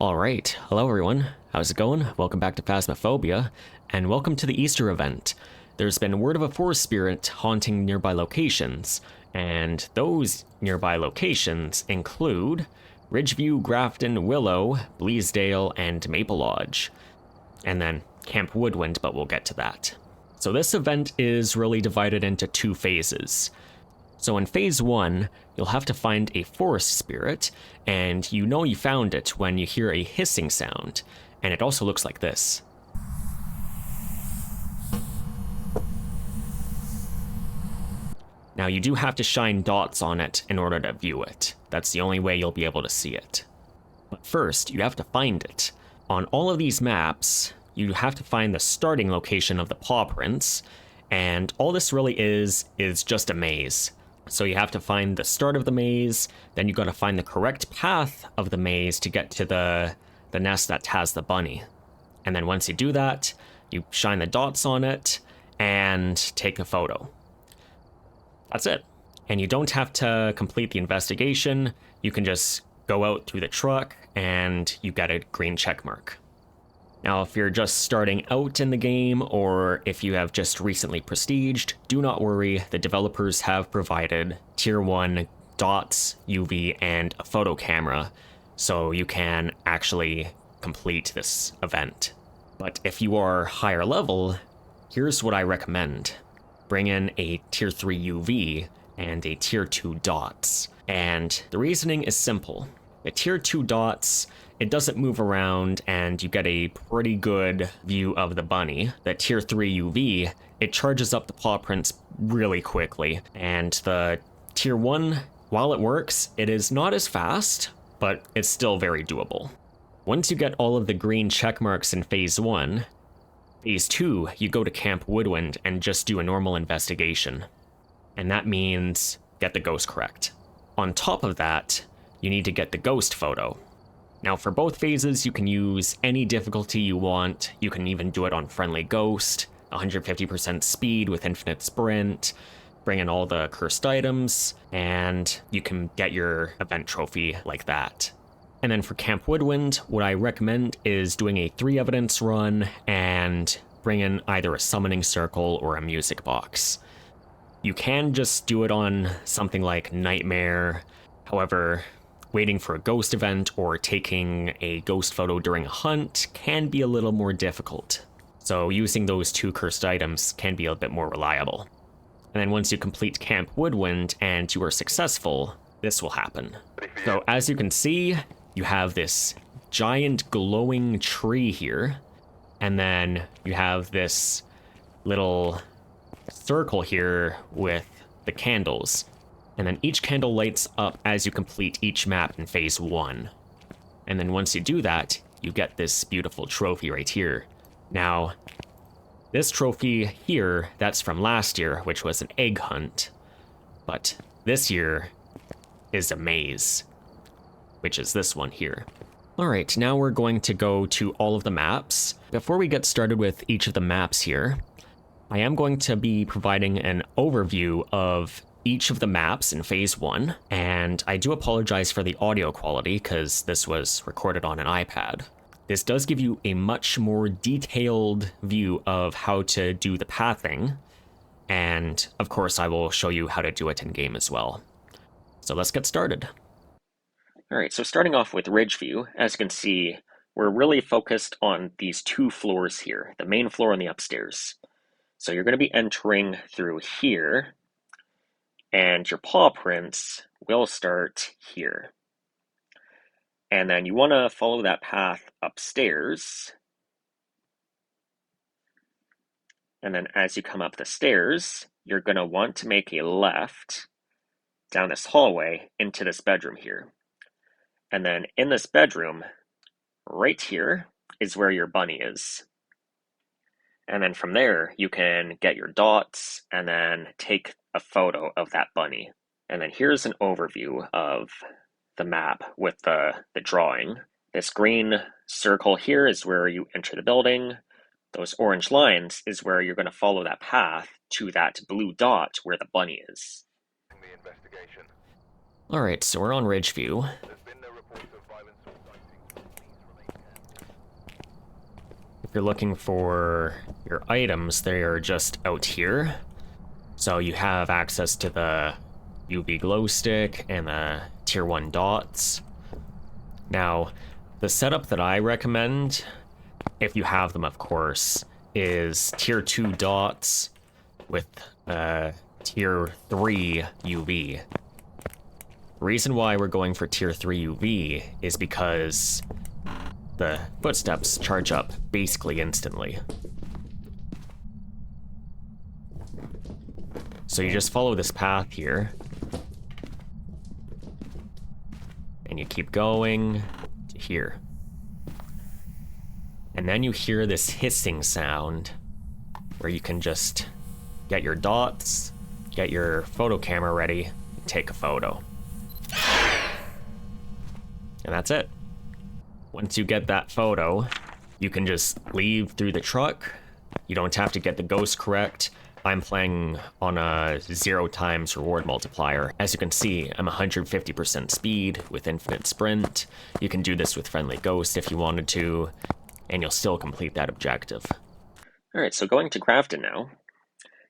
Alright, hello everyone, how's it going? Welcome back to Phasmophobia, and welcome to the Easter event. There's been word of a forest spirit haunting nearby locations, and those nearby locations include Ridgeview, Grafton, Willow, Bleasdale, and Maple Lodge. And then Camp Woodwind, but we'll get to that. So this event is really divided into two phases. So in phase 1, you'll have to find a forest spirit, and you know you found it when you hear a hissing sound, and it also looks like this. Now you do have to shine dots on it in order to view it. That's the only way you'll be able to see it. But first, you have to find it. On all of these maps, you have to find the starting location of the paw prints, and all this really is just a maze. So you have to find the start of the maze, then you gotta find the correct path of the maze to get to the nest that has the bunny. And then once you do that, you shine the dots on it and take a photo. That's it. And you don't have to complete the investigation, you can just go out through the truck and you get a green check mark. Now, if you're just starting out in the game, or if you have just recently prestiged, do not worry, the developers have provided Tier 1 dots, UV, and a photo camera, so you can actually complete this event. But if you are higher level, here's what I recommend. Bring in a Tier 3 UV and a Tier 2 dots. And the reasoning is simple. The Tier 2 dots, it doesn't move around and you get a pretty good view of the bunny. The Tier 3 UV, it charges up the paw prints really quickly. And the Tier 1, while it works, it is not as fast, but it's still very doable. Once you get all of the green check marks in Phase 1, Phase 2, you go to Camp Woodwind and just do a normal investigation. And that means get the ghost correct. On top of that, you need to get the ghost photo. Now for both phases, you can use any difficulty you want. You can even do it on friendly ghost, 150% speed with infinite sprint, bring in all the cursed items, and you can get your event trophy like that. And then for Camp Woodwind, what I recommend is doing a 3 evidence run and bring in either a summoning circle or a music box. You can just do it on something like Nightmare. However, waiting for a ghost event or taking a ghost photo during a hunt can be a little more difficult. So using those 2 cursed items can be a bit more reliable. And then once you complete Camp Woodwind and you are successful, this will happen. So as you can see, you have this giant glowing tree here, and then you have this little circle here with the candles. And then each candle lights up as you complete each map in Phase 1. And then once you do that, you get this beautiful trophy right here. Now, this trophy here, that's from last year, which was an egg hunt. But this year is a maze, which is this one here. Alright, now we're going to go to all of the maps. Before we get started with each of the maps here, I am going to be providing an overview of each of the maps in Phase 1, and I do apologize for the audio quality because this was recorded on an iPad. This does give you a much more detailed view of how to do the pathing, and of course I will show you how to do it in game as well. So let's get started. Alright, so starting off with Ridgeview, as you can see, we're really focused on these 2 floors here, the main floor and the upstairs. So you're going to be entering through here, and your paw prints will start here. And then you want to follow that path upstairs. And then as you come up the stairs, you're going to want to make a left down this hallway into this bedroom here. And then in this bedroom, right here, is where your bunny is. And then from there, you can get your dots and then take a photo of that bunny. And then here's an overview of the map with the drawing. This green circle here is where you enter the building. Those orange lines is where you're going to follow that path to that blue dot where the bunny is. Alright, so we're on Ridgeview. you're looking for your items, they are just out here. So you have access to the UV glow stick and the tier 1 dots. Now, the setup that I recommend, if you have them of course, is tier 2 dots with tier 3 UV. The reason why we're going for tier 3 UV is because the footsteps charge up basically instantly. So you just follow this path here, and you keep going to here. And then you hear this hissing sound where you can just get your dots, get your photo camera ready, and take a photo. And that's it. Once you get that photo, you can just leave through the truck. You don't have to get the ghost correct. I'm playing on a 0 times reward multiplier. As you can see, I'm 150% speed with infinite sprint. You can do this with friendly ghost if you wanted to, and you'll still complete that objective. Alright, so going to Grafton now.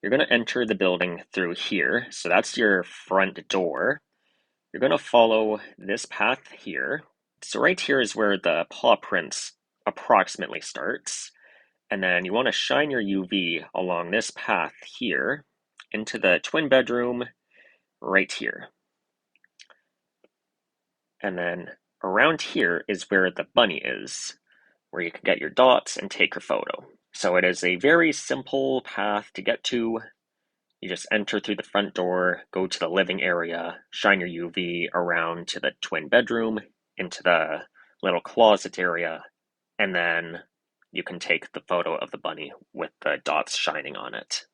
You're going to enter the building through here, so that's your front door. You're going to follow this path here. So right here is where the paw prints approximately starts. And then you want to shine your UV along this path here into the twin bedroom right here. And then around here is where the bunny is, where you can get your dots and take your photo. So it is a very simple path to get to. You just enter through the front door, go to the living area, shine your UV around to the twin bedroom, into the little closet area, and then you can take the photo of the bunny with the dots shining on it.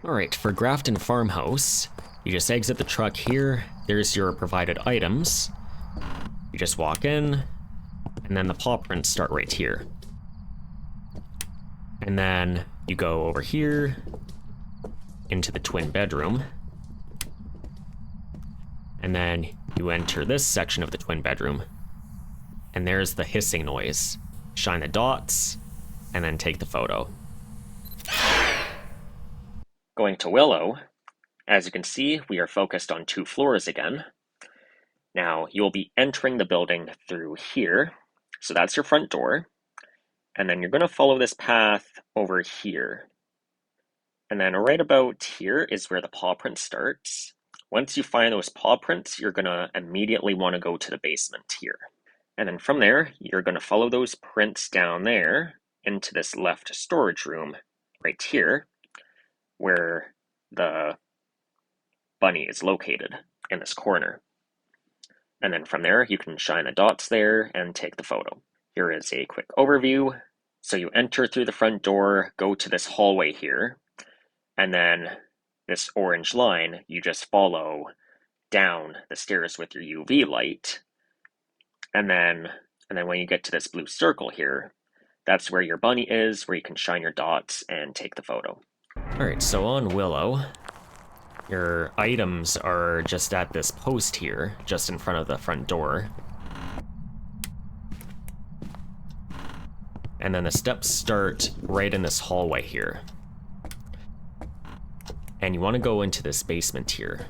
Alright, for Grafton Farmhouse, you just exit the truck here, there's your provided items. You just walk in, and then the paw prints start right here. And then you go over here, into the twin bedroom, and then you enter this section of the twin bedroom, and there's the hissing noise. Shine the dots, and then take the photo. Going to Willow, as you can see, we are focused on 2 floors again. Now, you'll be entering the building through here, so that's your front door, and then you're going to follow this path over here. And then right about here is where the paw print starts. Once you find those paw prints, you're going to immediately want to go to the basement here. And then from there, you're going to follow those prints down there into this left storage room right here, where the bunny is located in this corner. And then from there, you can shine the dots there and take the photo. Here is a quick overview. So you enter through the front door, go to this hallway here, and then this orange line, you just follow down the stairs with your UV light. And then when you get to this blue circle here, that's where your bunny is, where you can shine your dots and take the photo. Alright, so on Willow, your items are just at this post here, just in front of the front door. And then the steps start right in this hallway here. And you want to go into this basement here.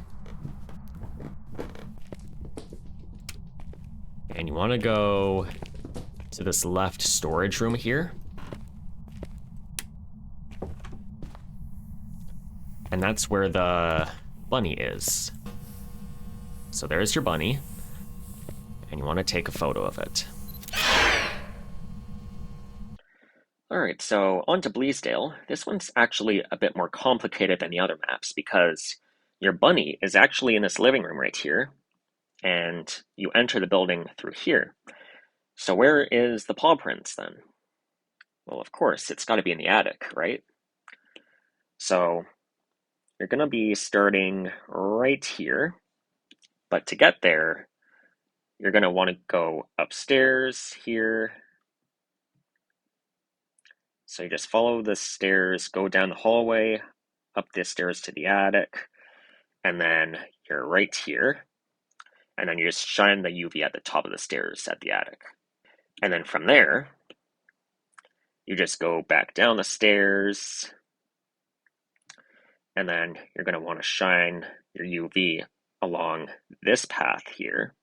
And you want to go to this left storage room here. And that's where the bunny is. So there's your bunny. And you want to take a photo of it. Alright, so on to Bleasdale. This one's actually a bit more complicated than the other maps because your bunny is actually in this living room right here, and you enter the building through here. So where is the paw prints then? Well, of course, it's got to be in the attic, right? So you're going to be starting right here, but to get there, you're going to want to go upstairs here. So you just follow the stairs, go down the hallway, up the stairs to the attic, and then you're right here. And then you just shine the UV at the top of the stairs at the attic. And then from there, you just go back down the stairs, and then you're going to want to shine your UV along this path here.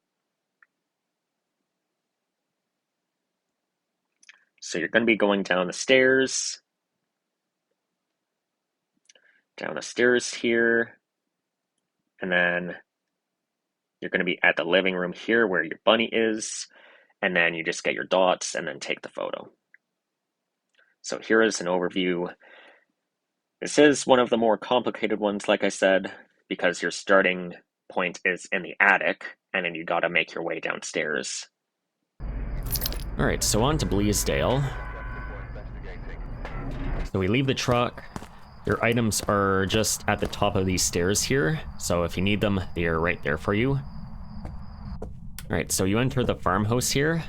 So you're going to be going down the stairs here, and then you're going to be at the living room here where your bunny is, and then you just get your dots and then take the photo. So here is an overview. This is one of the more complicated ones, like I said, because your starting point is in the attic, and then you gotta make your way downstairs. Alright, so on to Bleasdale. So we leave the truck. Your items are just at the top of these stairs here, so if you need them, they are right there for you. Alright, so you enter the farmhouse here.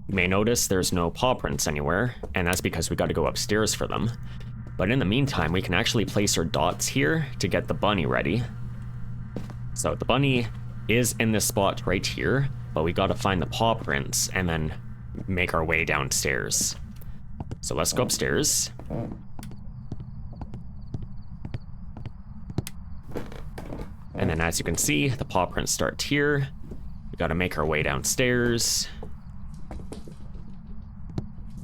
You may notice there's no paw prints anywhere, and that's because we gotta go upstairs for them. But in the meantime, we can actually place our dots here to get the bunny ready. So the bunny is in this spot right here, but we gotta find the paw prints and then make our way downstairs. So let's go upstairs. And then as you can see, the paw prints start here. We gotta make our way downstairs.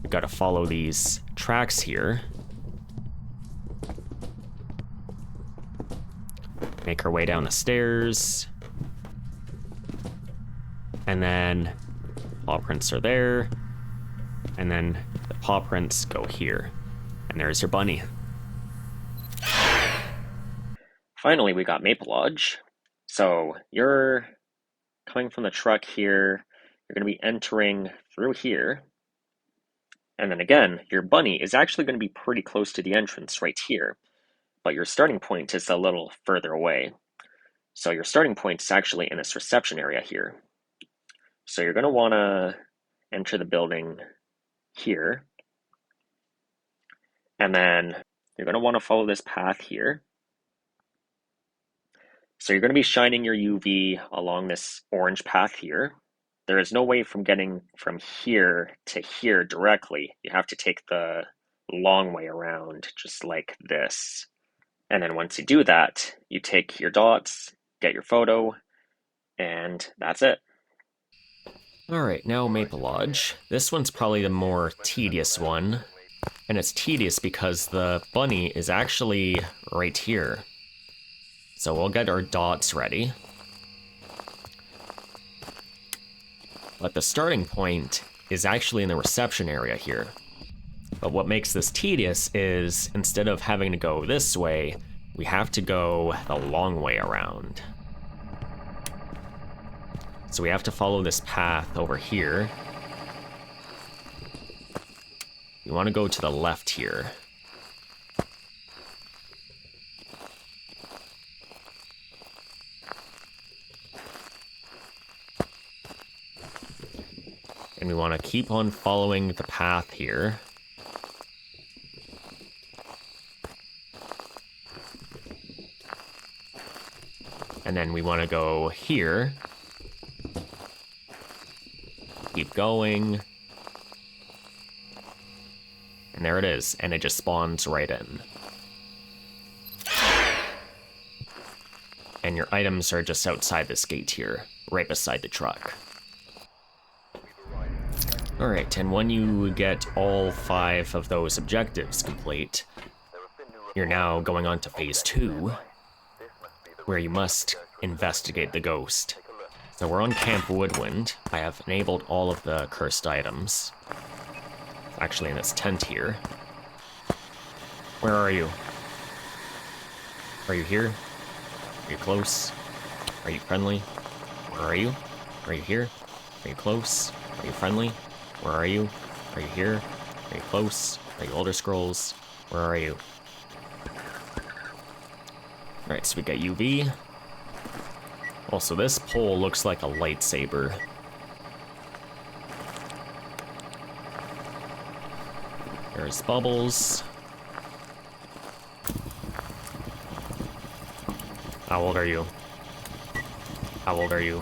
We gotta follow these tracks here. Make our way down the stairs. And then paw prints are there. And then the paw prints go here. And there's your bunny. Finally, we got Maple Lodge. So you're coming from the truck here. You're going to be entering through here. And then again, your bunny is actually going to be pretty close to the entrance right here. But your starting point is a little further away. So your starting point is actually in this reception area here. So you're going to want to enter the building here. And then you're going to want to follow this path here. So you're going to be shining your UV along this orange path here. There is no way from getting from here to here directly. You have to take the long way around, just like this. And then once you do that, you take your dots, get your photo, and that's it. Alright, now Maple Lodge. This one's probably the more tedious one. And it's tedious because the bunny is actually right here. So we'll get our dots ready. But the starting point is actually in the reception area here. But what makes this tedious is instead of having to go this way, we have to go the long way around. So we have to follow this path over here. You want to go to the left here. And we want to keep on following the path here. And then we want to go here. Keep going. And there it is, and it just spawns right in. And your items are just outside this gate here, right beside the truck. Alright, and when you get all 5 of those objectives complete, you're now going on to phase 2, where you must investigate the ghost. So we're on Camp Woodwind. I have enabled all of the cursed items. Actually in this tent here. Where are you? Are you here? Are you close? Are you friendly? Where are you? Are you here? Are you close? Are you friendly? Where are you? Are you here? Are you close? Are you Elder Scrolls? Where are you? Alright, so we got UV. Also, this pole looks like a lightsaber. There's bubbles. How old are you? How old are you?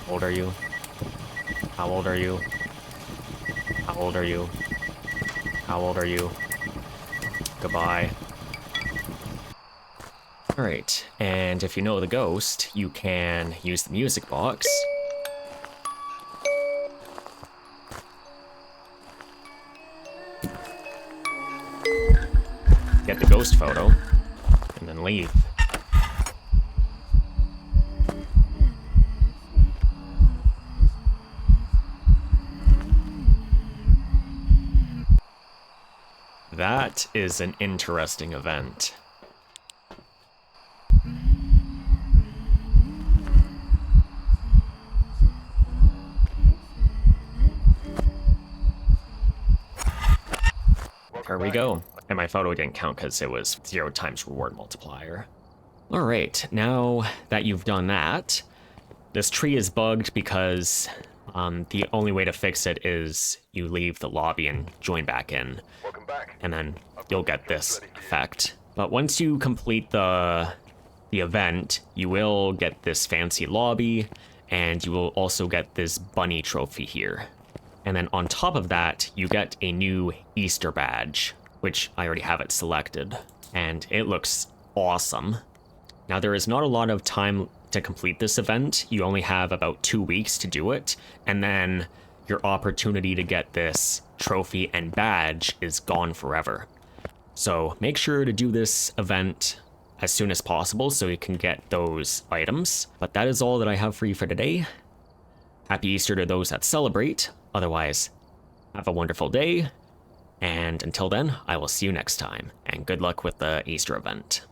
How old are you? How old are you? How old are you? How old are you? Goodbye. Alright, and if you know the ghost, you can use the music box. Get the ghost photo, and then leave. That is an interesting event. There we go. And my photo didn't count because it was 0 times reward multiplier. Alright, now that you've done that, this tree is bugged because the only way to fix it is you leave the lobby and join back in. And then you'll get this effect. But once you complete the event, you will get this fancy lobby, and you will also get this bunny trophy here. And then on top of that, you get a new Easter badge, which I already have it selected, and it looks awesome. Now, there is not a lot of time to complete this event. You only have about 2 weeks to do it, and then your opportunity to get this trophy and badge is gone forever. So make sure to do this event as soon as possible so you can get those items. But that is all that I have for you for today. Happy Easter to those that celebrate. Otherwise, have a wonderful day. And until then, I will see you next time. And good luck with the Easter event.